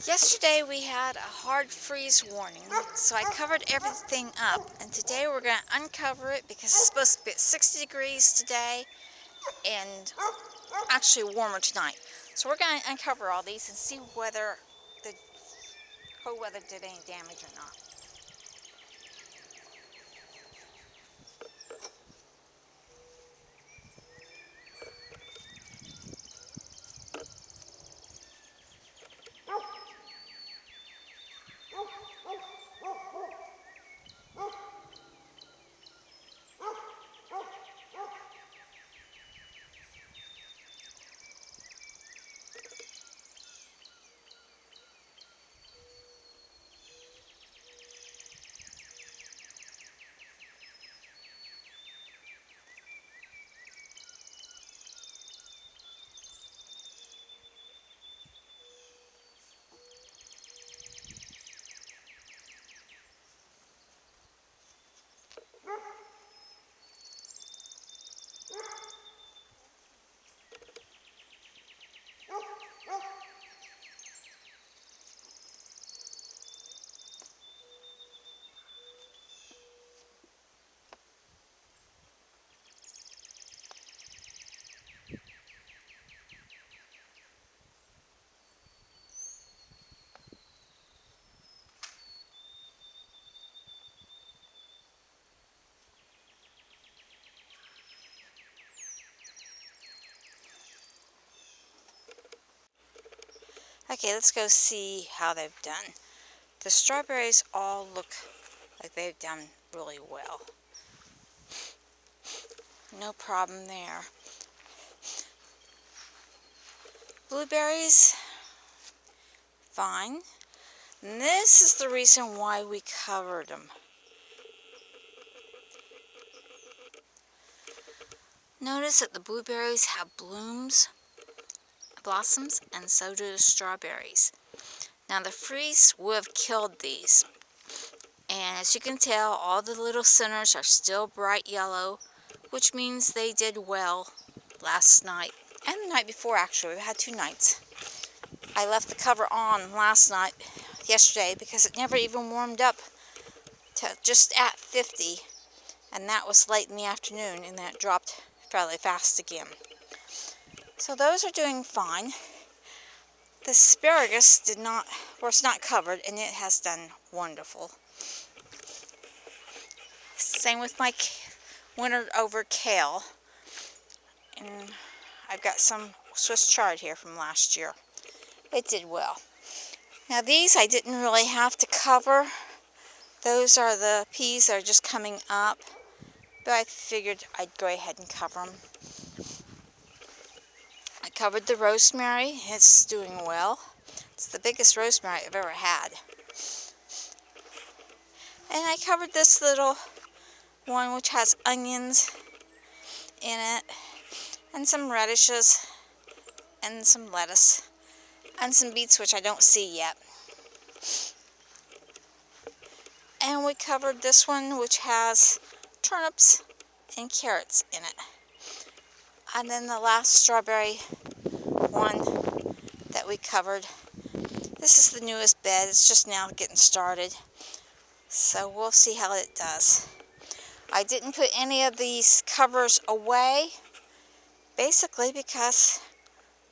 Yesterday we had a hard freeze warning, so I covered everything up, and today we're going to uncover it because it's supposed to be at 60 degrees today and actually warmer tonight. So we're going to uncover all these and see whether the cold weather did any damage or not. Okay, let's go see how they've done. The strawberries all look like they've done really well. No problem there. Blueberries, fine. And this is the reason why we covered them. Notice that the blueberries have blossoms, and so do the strawberries. Now the freeze would have killed these. And as you can tell, all the little centers are still bright yellow, which means they did well last night. And the night before, actually. We had 2 nights. I left the cover on yesterday, because it never even warmed up to just at 50. And that was late in the afternoon, and then it dropped fairly fast again. So those are doing fine. The asparagus was not covered, and it has done wonderful. Same with my wintered over kale. And I've got some Swiss chard here from last year. It did well. Now these I didn't really have to cover. Those are the peas that are just coming up. But I figured I'd go ahead and cover them. I covered the rosemary. It's doing well. It's the biggest rosemary I've ever had. And I covered this little one which has onions in it, and some radishes, and some lettuce, and some beets which I don't see yet. And we covered this one which has turnips and carrots in it. And then the last strawberry one that we covered, this is the newest bed. It's just now getting started. So we'll see how it does. I didn't put any of these covers away, basically because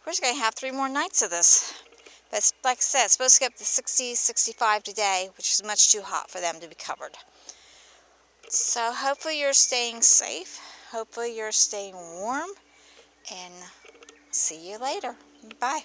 we're just going to have 3 more nights of this. But like I said, it's supposed to get up to 60, 65 today, which is much too hot for them to be covered. So hopefully you're staying safe. Hopefully you're staying warm. And see you later. Bye.